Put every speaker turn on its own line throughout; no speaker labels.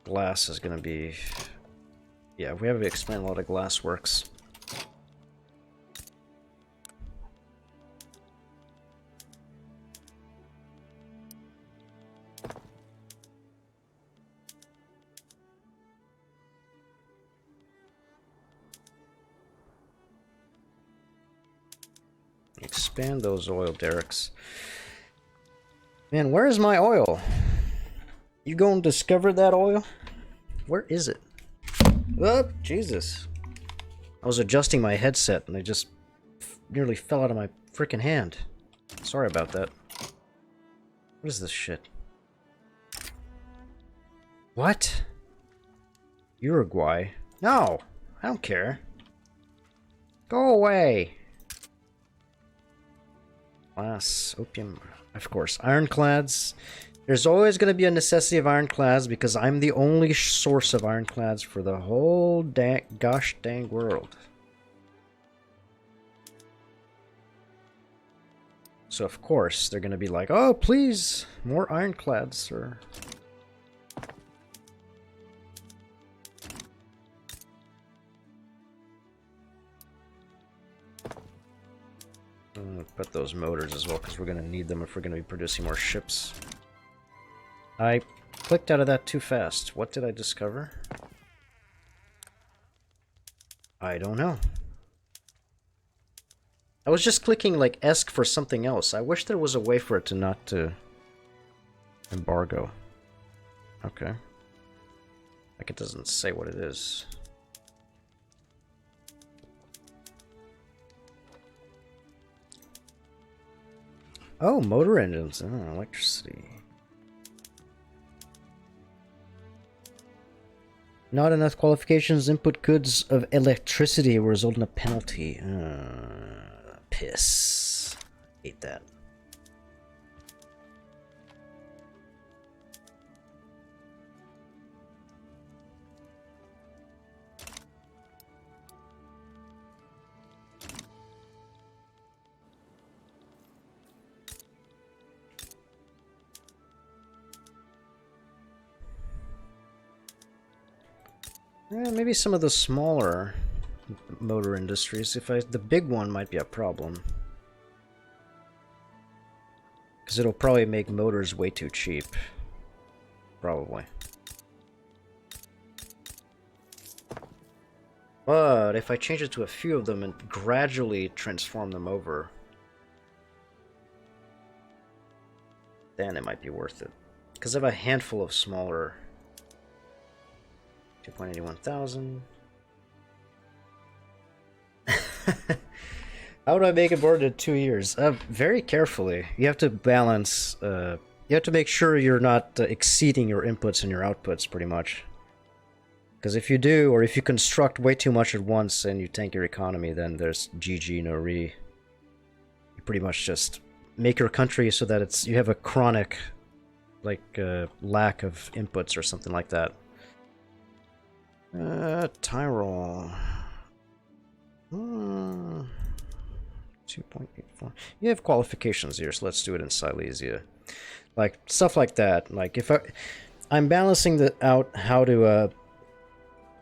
glass is gonna be... Yeah, we have to expand a lot of glass works. Expand those oil derricks. Man, where is my oil? You go and discover that oil? Where is it? Oh, Jesus. I was adjusting my headset and I just nearly fell out of my freaking hand. Sorry about that. What is this shit? What? Uruguay? No! I don't care. Go away! Glass, opium, of course. Ironclads. There's always going to be a necessity of ironclads because I'm the only source of ironclads for the whole gosh dang world. So of course they're going to be like, oh please, more ironclads, sir. Put those motors as well because we're going to need them if we're going to be producing more ships. I clicked out of that too fast. What did I discover? I don't know. I was just clicking like ESC for something else. I wish there was a way for it to not to embargo. Okay. Like it doesn't say what it is. Oh, motor engines. Oh, electricity. Not enough qualifications. Input goods of electricity will result in a penalty. Piss. Hate that. Maybe some of the smaller motor industries. The big one might be a problem. Because it'll probably make motors way too cheap. Probably. But if I change it to a few of them and gradually transform them over, then it might be worth it. Because I have a handful of smaller... 2.81,000. How do I make it more than 2 years? Very carefully. You have to balance. You have to make sure you're not exceeding your inputs and your outputs, pretty much. Because if you do, or if you construct way too much at once and you tank your economy, then there's GG no re. You pretty much just make your country so that you have a chronic, like, lack of inputs or something like that. Tyrol. 2.84. You have qualifications here, so let's do it in Silesia. Like, stuff like that. Like, if I'm balancing out how to,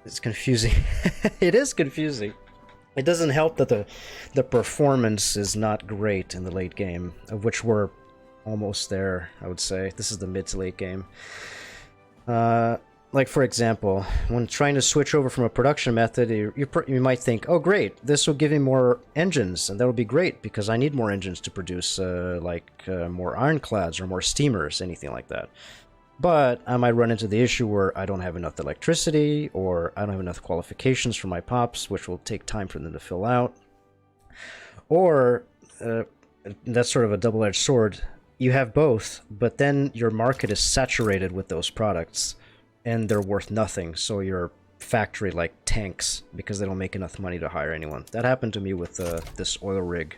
it's confusing. It is confusing. It doesn't help that the performance is not great in the late game, of which we're almost there, I would say. This is the mid to late game. Like, for example, when trying to switch over from a production method, you might think, oh great, this will give me more engines, and that will be great, because I need more engines to produce, more ironclads or more steamers, anything like that. But I might run into the issue where I don't have enough electricity, or I don't have enough qualifications for my pops, which will take time for them to fill out. Or, that's sort of a double-edged sword, you have both, but then your market is saturated with those products, and they're worth nothing, so your factory like tanks because they don't make enough money to hire anyone. That happened to me with this oil rig,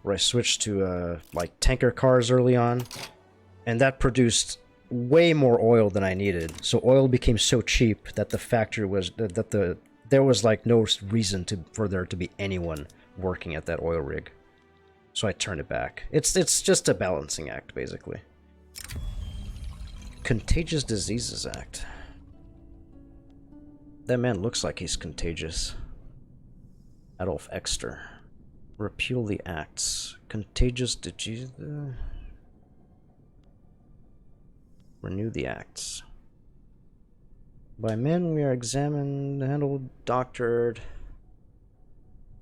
where I switched to like tanker cars early on, and that produced way more oil than I needed. So oil became so cheap that the factory was there was like no reason for there to be anyone working at that oil rig. So I turned it back. It's just a balancing act, basically. Contagious Diseases Act. That man looks like he's contagious. Adolf Exter. Repeal the acts. Contagious disease. Renew the acts. By men we are examined, handled, doctored.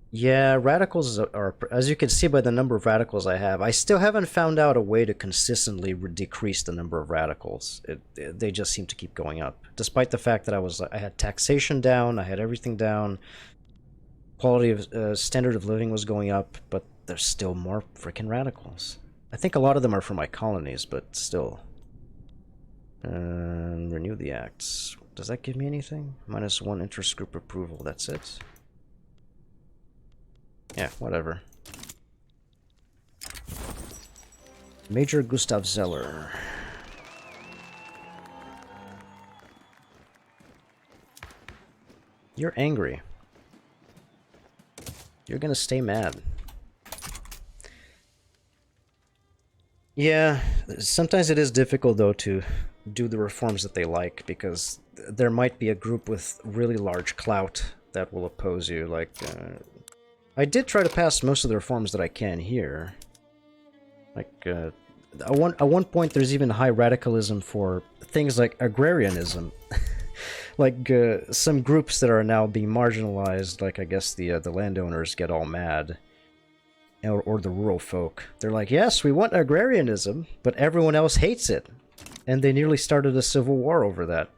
Yeah, radicals are, as you can see by the number of radicals I have, I still haven't found out a way to consistently decrease the number of radicals. They just seem to keep going up, despite the fact that I had taxation down, I had everything down, quality of standard of living was going up, but there's still more freaking radicals. I think a lot of them are from my colonies, but still. Renew the acts. Does that give me anything? -1 interest group approval, that's it. Yeah, whatever. Major Gustav Zeller. You're angry. You're gonna stay mad. Yeah, sometimes it is difficult though to do the reforms that they like, because there might be a group with really large clout that will oppose you. Like, I did try to pass most of the reforms that I can here. Like, at one point there's even high radicalism for things like agrarianism. Like, some groups that are now being marginalized, like I guess the landowners get all mad. Or the rural folk. They're like, yes, we want agrarianism, but everyone else hates it. And they nearly started a civil war over that.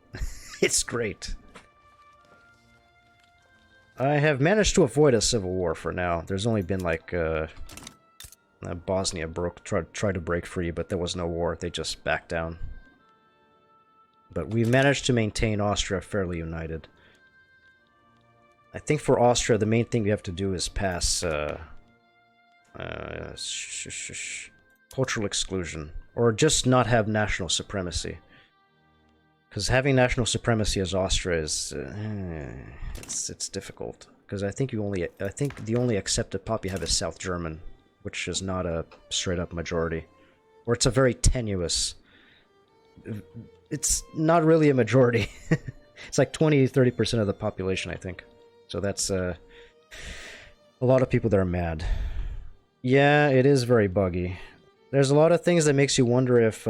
It's great. I have managed to avoid a civil war for now. There's only been like Bosnia tried to break free, but there was no war. They just backed down. But we managed to maintain Austria fairly united. I think for Austria, the main thing we have to do is pass cultural exclusion, or just not have national supremacy. Because having national supremacy as Austria is it's difficult. Because I think the only accepted pop you have is South German, which is not a straight up majority, or it's a very tenuous. It's not really a majority. It's like 20-30% of the population, I think. So that's a lot of people that are mad. Yeah, it is very buggy. There's a lot of things that makes you wonder if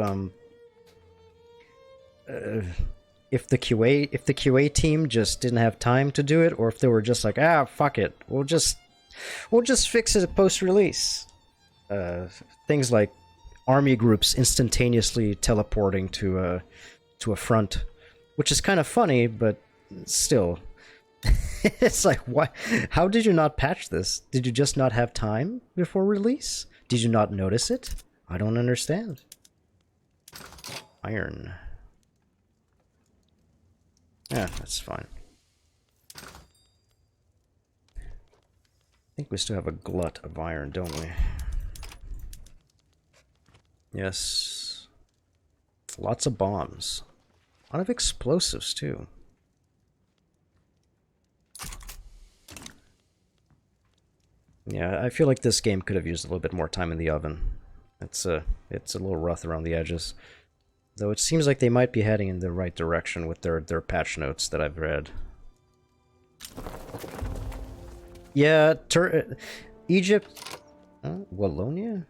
the QA team just didn't have time to do it, or if they were just like, ah, fuck it, we'll just fix it post-release. Things like army groups instantaneously teleporting to a front, which is kind of funny, but still. It's like, why? How did you not patch this? Did you just not have time before release? Did you not notice it? I don't understand. Iron. Yeah, that's fine. I think we still have a glut of iron, don't we? Yes. Lots of bombs. A lot of explosives, too. Yeah, I feel like this game could have used a little bit more time in the oven. It's a little rough around the edges. Though it seems like they might be heading in the right direction with their patch notes that I've read. Yeah, Egypt... Wallonia?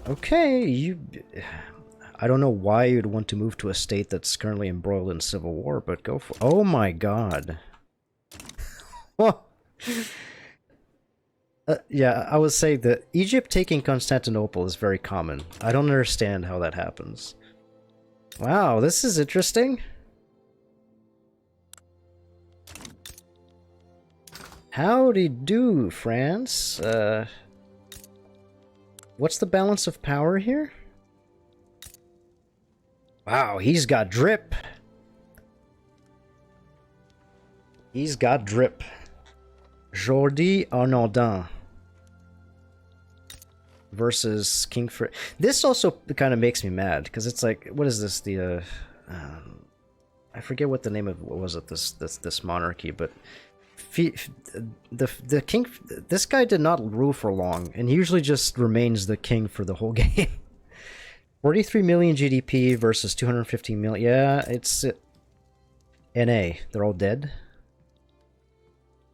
Okay, I don't know why you'd want to move to a state that's currently embroiled in civil war, but go for... Oh my god. Yeah, I would say that Egypt taking Constantinople is very common. I don't understand how that happens. Wow, this is interesting. Howdy do, France. What's the balance of power here? Wow, he's got drip. He's got drip. Jordi Arnaudin versus King Fr. This also kind of makes me mad, because it's like, what is this? The I forget what the name of what was it. This monarchy, but the king. This guy did not rule for long, and he usually just remains the king for the whole game. 43 million GDP versus 250 million. Yeah, it's NA. They're all dead.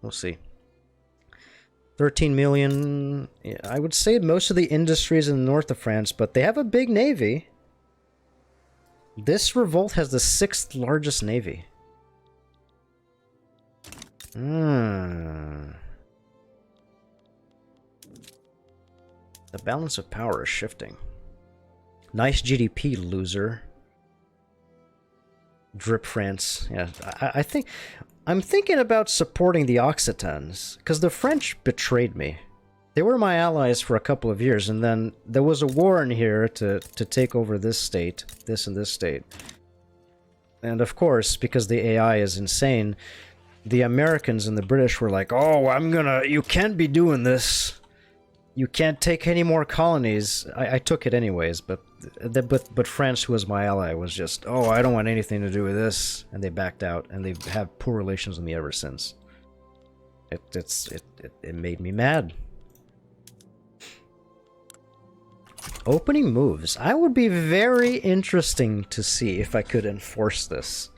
We'll see. 13 million. Yeah, I would say most of the industries in the north of France, but they have a big navy. This revolt has the 6th largest navy. The balance of power is shifting. Nice GDP, loser. Drip France. Yeah, I think... I'm thinking about supporting the Occitans, because the French betrayed me. They were my allies for a couple of years, and then there was a war in here to take over this state, this and this state. And of course, because the AI is insane, the Americans and the British were like, oh, you can't be doing this. You can't take any more colonies. I took it anyways, but France, who was my ally, was just, oh, I don't want anything to do with this, and they backed out, and they've had poor relations with me ever since. It made me mad. Opening moves. I would be very interesting to see if I could enforce this,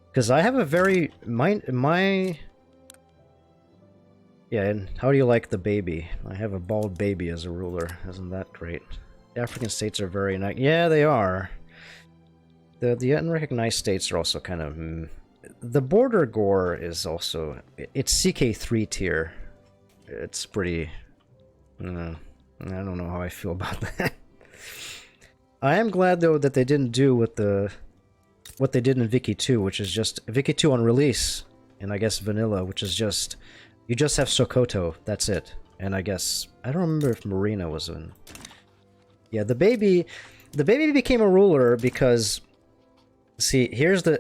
because I have a very yeah. And how do you like the baby? I have a bald baby as a ruler. Isn't that great? The African states are very nice. Yeah, they are. The unrecognized states are also kind of... The border gore is also... It's CK3 tier. It's pretty... I don't know how I feel about that. I am glad, though, that they didn't do what they did in Viki 2, which is just... Viki 2 on release, and I guess vanilla, which is just... You just have Sokoto, that's it. And I guess... I don't remember if Marina was in... Yeah, the baby became a ruler because... See, here's the...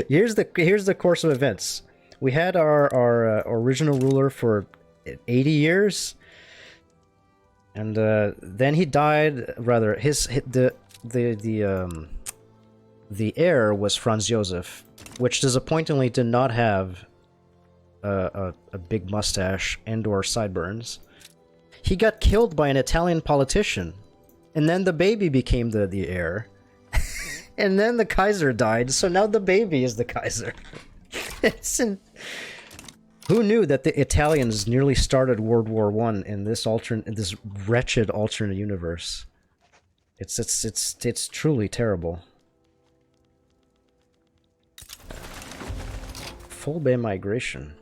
here's the course of events. We had our original ruler for 80 years, and then he died. Rather, the heir was Franz Josef, which disappointingly did not have a big mustache and/or sideburns. He got killed by an Italian politician, and then the baby became the heir. And then the Kaiser died, so now the baby is the Kaiser. Who knew that the Italians nearly started World War I in this wretched alternate universe? It's truly terrible. Full Bay migration.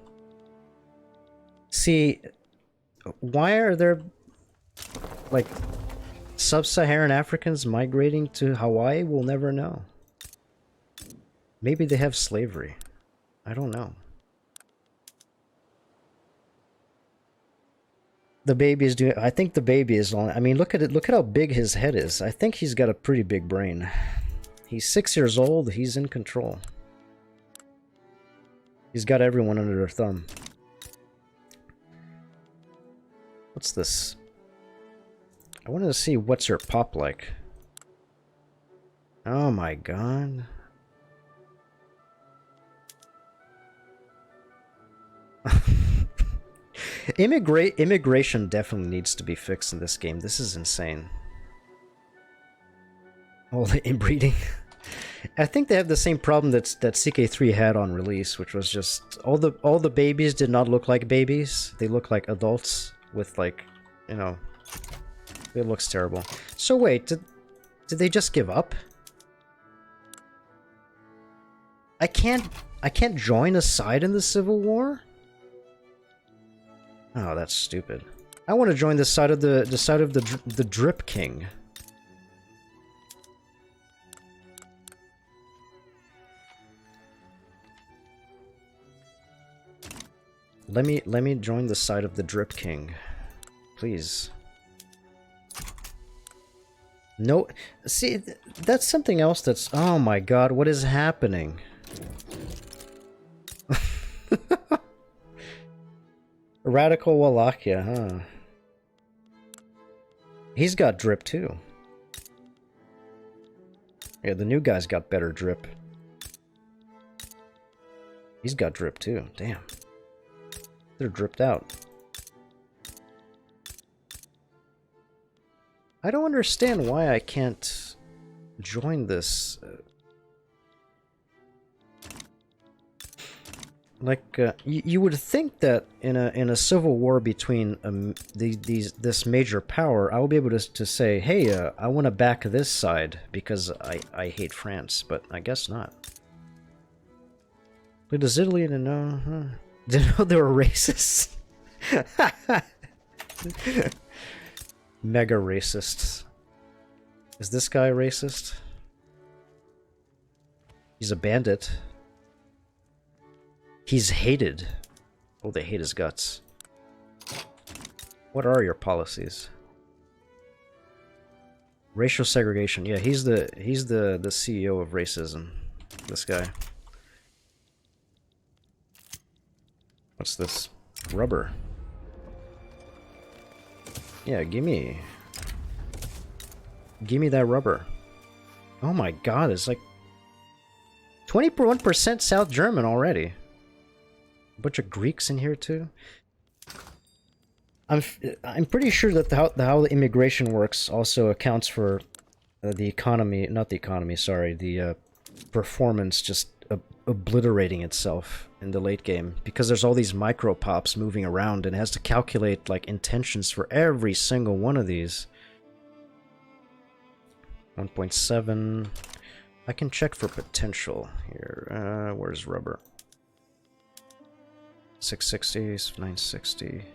See, why are there like Sub-Saharan Africans migrating to Hawaii? We'll never know. Maybe they have slavery. I don't know. The baby is doing... I think the baby is on... I mean, look at it. Look at how big his head is. I think he's got a pretty big brain. He's 6 years old. He's in control. He's got everyone under their thumb. What's this? I wanted to see what's her pop like. Oh my god. Immigration definitely needs to be fixed in this game. This is insane. All the inbreeding. I think they have the same problem that CK3 had on release, which was just all the babies did not look like babies. They look like adults with, like, you know, it looks terrible. So wait, did they just give up? I can't join a side in the Civil War? Oh, that's stupid. I want to join the side of the Drip King. Let me join the side of the Drip King, please. No, see, that's something else that's... Oh my god, what is happening? Radical Wallachia, huh? He's got drip too. Yeah, the new guy's got better drip. He's got drip too, damn. They're dripped out. I don't understand why I can't join this. You would think that in a civil war between this major power, I will be able to say, hey, I want to back this side because I hate France, but I guess not. But does Italy know? Didn't know they were racist. Mega racists. Is this guy racist? He's a bandit. He's hated. Oh, they hate his guts. What are your policies? Racial segregation. Yeah, he's the CEO of racism. This guy. What's this? Rubber. Yeah, gimme that rubber. Oh my god, it's like 21% South German already. A bunch of Greeks in here too. I'm pretty sure that how the immigration works also accounts for the economy, not the economy, sorry, the performance just obliterating itself in the late game, because there's all these micro pops moving around and it has to calculate like intentions for every single one of these. 1.7. I can check for potential here. Where's rubber? 660, 960.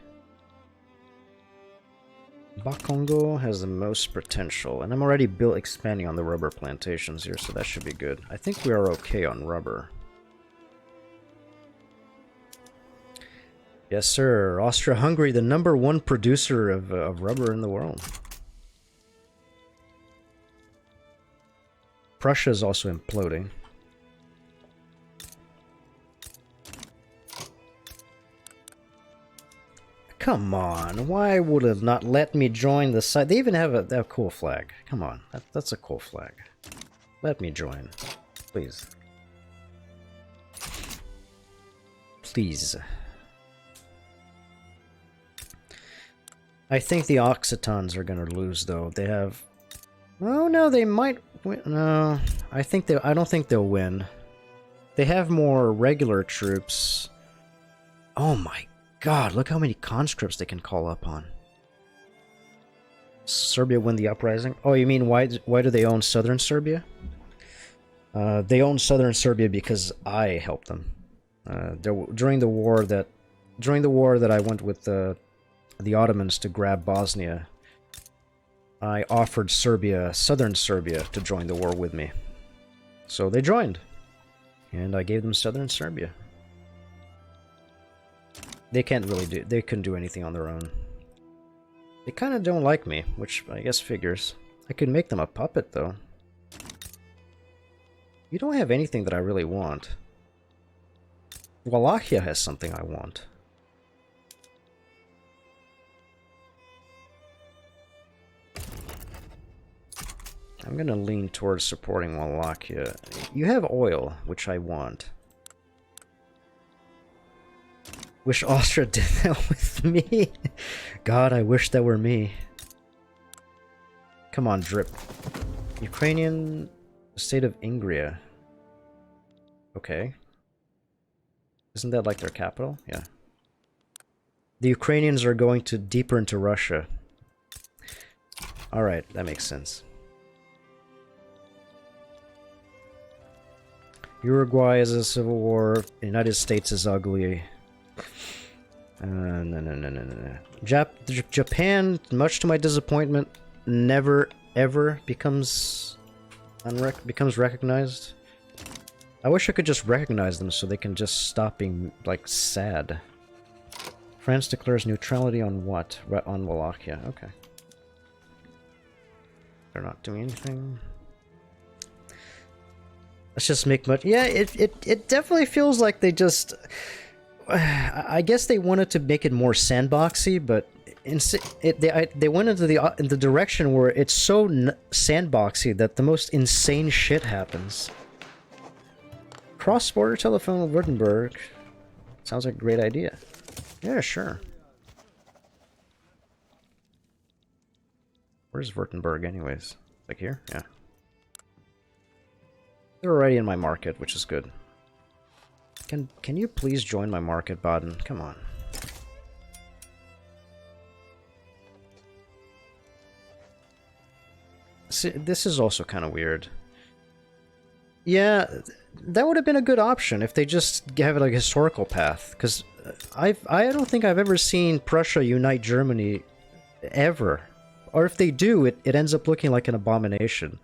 Bakongo has the most potential, and I'm already expanding on the rubber plantations here, so that should be good. I think we are okay on rubber. Yes, sir. Austria-Hungary, the #1 producer of rubber in the world. Prussia is also imploding. Come on, why would it not let me join the site? They even have a cool flag. Come on, that's a cool flag. Let me join, please. Please. I think the Occitans are gonna lose, though. They have... Oh, no, they might win. No, I don't think they'll win. They have more regular troops. Oh my god, look how many conscripts they can call up on. Serbia win the uprising? Oh, you mean why do they own southern Serbia? They own southern Serbia because I helped them. During the war that I went with the Ottomans to grab Bosnia, I offered southern Serbia, to join the war with me. So they joined, and I gave them southern Serbia. They couldn't do anything on their own. They kind of don't like me, which I guess figures. I could make them a puppet, though. You don't have anything that I really want. Wallachia has something I want. I'm gonna lean towards supporting Wallachia. You have oil, which I want. Wish Austria did that with me. God, I wish that were me. Come on, drip. Ukrainian state of Ingria. Okay. Isn't that like their capital? Yeah. The Ukrainians are going deeper into Russia. Alright, that makes sense. Uruguay is a civil war. The United States is ugly. No. Japan, much to my disappointment, never ever becomes recognized. I wish I could just recognize them so they can just stop being, like, sad. France declares neutrality on what? On Wallachia. Okay. They're not doing anything. Let's just make much. Yeah, it definitely feels like they just. I guess they wanted to make it more sandboxy, but they went into the direction where it's so sandboxy that the most insane shit happens. Cross-border telephone with Württemberg. Sounds like a great idea. Yeah, sure. Where's Württemberg anyways? Like here? Yeah. They're already in my market, which is good. Can you please join my market, Baden? Come on. See, this is also kind of weird. Yeah, that would have been a good option if they just have like a historical path. Because I don't think I've ever seen Prussia unite Germany ever. Or if they do, it ends up looking like an abomination.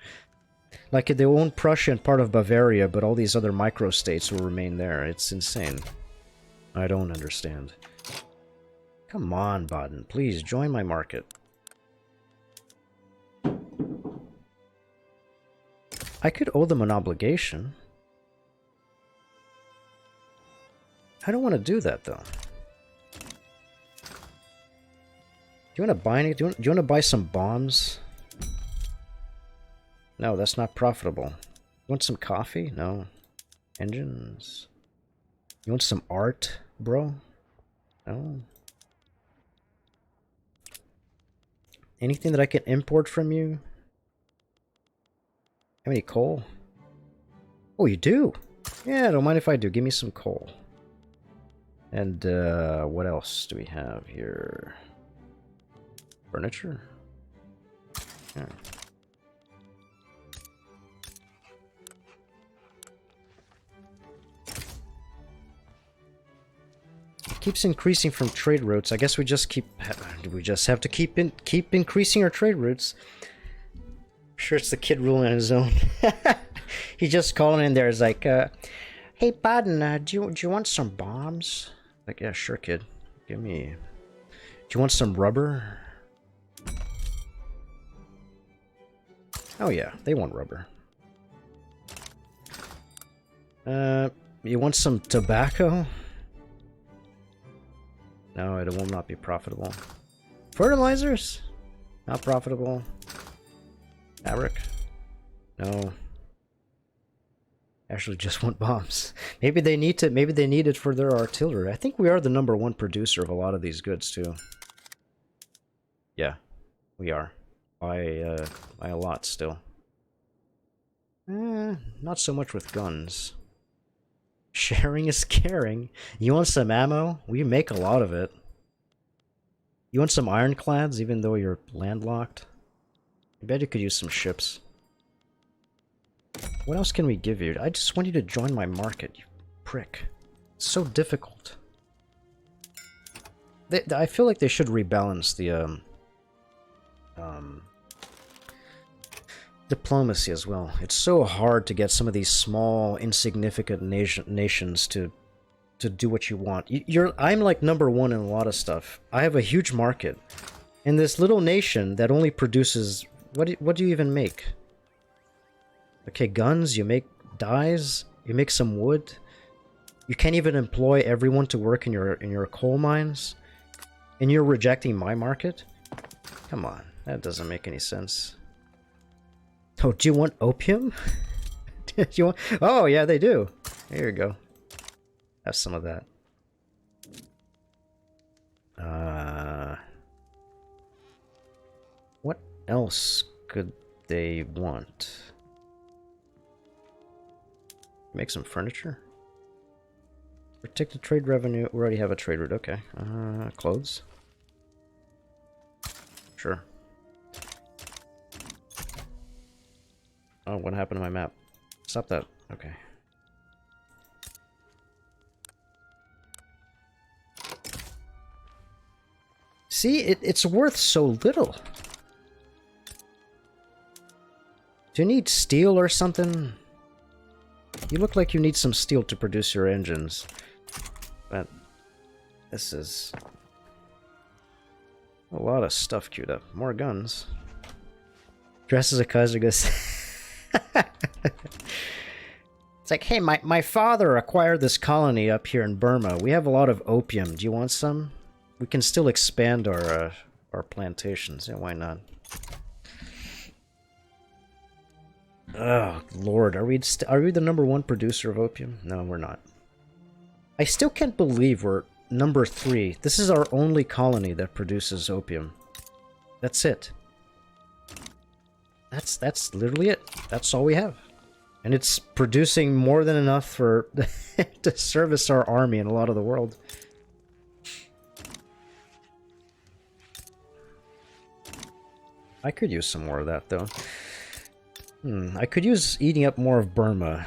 Like they own Prussia and part of Bavaria, but all these other microstates will remain there. It's insane. I don't understand. Come on, Baden. Please, join my market. I could owe them an obligation. I don't want to do that, though. Do you want to buy any? Do you want to buy some bombs? No, that's not profitable. You want some coffee? No. Engines? You want some art, bro? No. Anything that I can import from you? Have any coal? Oh, you do? Yeah, don't mind if I do. Give me some coal. And, what else do we have here? Furniture? Yeah. It keeps increasing from trade routes. I guess we just have to keep increasing our trade routes. Sure, it's the kid ruling on his own. He just calling in there. Is like, "Hey, Baden, do you want some bombs?" Like, yeah, sure, kid. Give me. Do you want some rubber? Oh yeah, they want rubber. You want some tobacco? No, it will not be profitable. Fertilizers? Not profitable. Fabric? No. Actually, just want bombs. Maybe they need to. Maybe they need it for their artillery. I think we are the #1 producer of a lot of these goods too. Yeah, we are by a lot still. Not so much with guns. Sharing is caring. You want some ammo? We make a lot of it. You want some ironclads, even though you're landlocked? I bet you could use some ships. What else can we give you? I just want you to join my market, you prick. It's so difficult. I feel like they should rebalance the diplomacy as well. It's so hard to get some of these small, insignificant nations to do what you want. I'm like #1 in a lot of stuff. I have a huge market, and this little nation that only produces what do you even make? Okay, guns. You make dyes. You make some wood. You can't even employ everyone to work in your coal mines, and you're rejecting my market. Come on, that doesn't make any sense. Oh, do you want opium? Do you want? Oh, yeah, they do. Here you go. Have some of that. What else could they want? Make some furniture? Protect the trade revenue. We already have a trade route. Okay. Clothes? Sure. Oh, what happened to my map? Stop that. Okay. See, it's worth so little. Do you need steel or something? You look like you need some steel to produce your engines. But this is a lot of stuff queued up. More guns. Dress as a Kaiser goes. It's like, hey, my father acquired this colony up here in Burma. We have a lot of opium. Do you want some? We can still expand our plantations. Yeah, why not? Oh Lord, are we the #1 producer of opium? No, we're not. I still can't believe we're #3. This is our only colony that produces opium. That's it. That's literally it. That's all we have. And it's producing more than enough for to service our army in a lot of the world. I could use some more of that, though. I could use eating up more of Burma.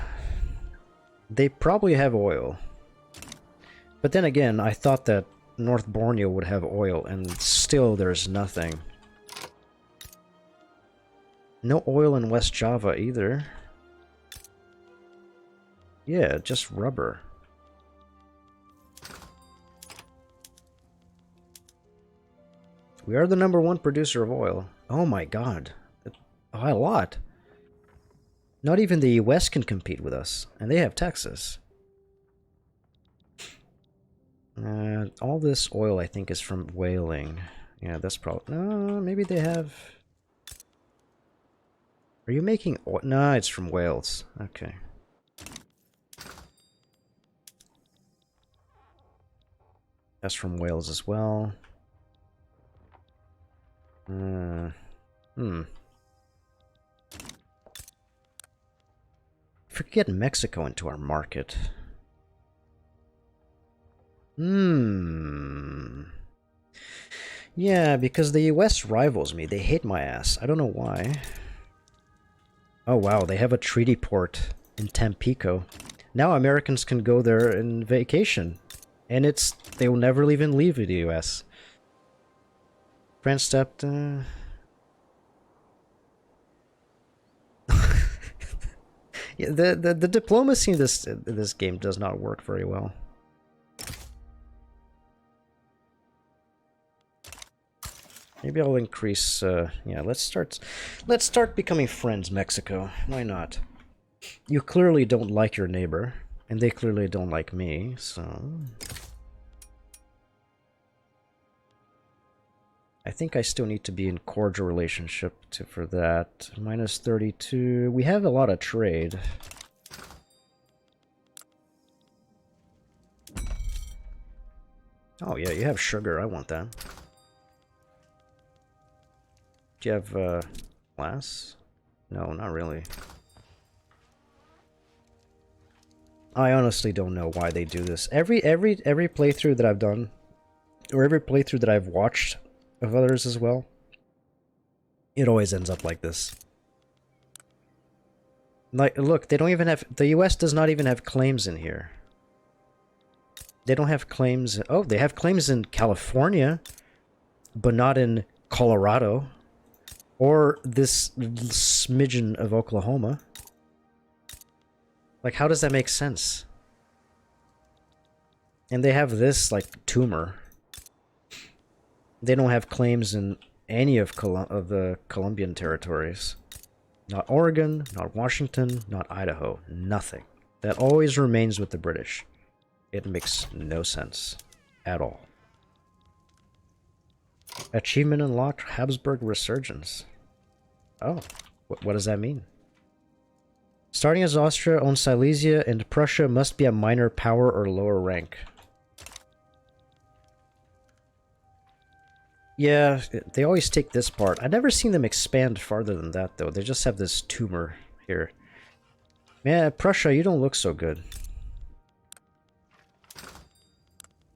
They probably have oil. But then again, I thought that North Borneo would have oil, and still there's nothing. No oil in West Java either. Yeah, just rubber. We are the #1 producer of oil. Oh my god. A lot. Not even the US can compete with us, and they have Texas. All this oil, I think, is from whaling. Yeah, that's probably... No, maybe they have... Are you making oil? No, it's from Wales. Okay. That's from Wales as well. If we could get Mexico into our market. Yeah, because the US rivals me. They hate my ass. I don't know why. Oh wow, they have a treaty port in Tampico. Now Americans can go there in vacation. And they will never even leave the US. France stepped... Yeah, the diplomacy in this game does not work very well. Maybe I'll increase... yeah, let's start becoming friends, Mexico. Why not? You clearly don't like your neighbor, and they clearly don't like me, so... I think I still need to be in cordial relationship for that. Minus 32. We have a lot of trade. Oh yeah, you have sugar. I want that. Do you have glass? No, not really. I honestly don't know why they do this. Every playthrough that I've done, or every playthrough that I've watched of others as well, it always ends up like this. Like, look, they don't even have... The US does not even have claims in here. They don't have claims... Oh, they have claims in California, but not in Colorado, or this smidgen of Oklahoma. Like, how does that make sense? And they have this, like, tumor. They don't have claims in any of the Colombian territories. Not Oregon, not Washington, not Idaho. Nothing. That always remains with the British. It makes no sense at all. Achievement unlocked, Habsburg Resurgence. Oh, what does that mean? Starting as Austria owns Silesia, and Prussia must be a minor power or lower rank. Yeah, they always take this part. I've never seen them expand farther than that, though. They just have this tumor here. Man, Prussia, you don't look so good.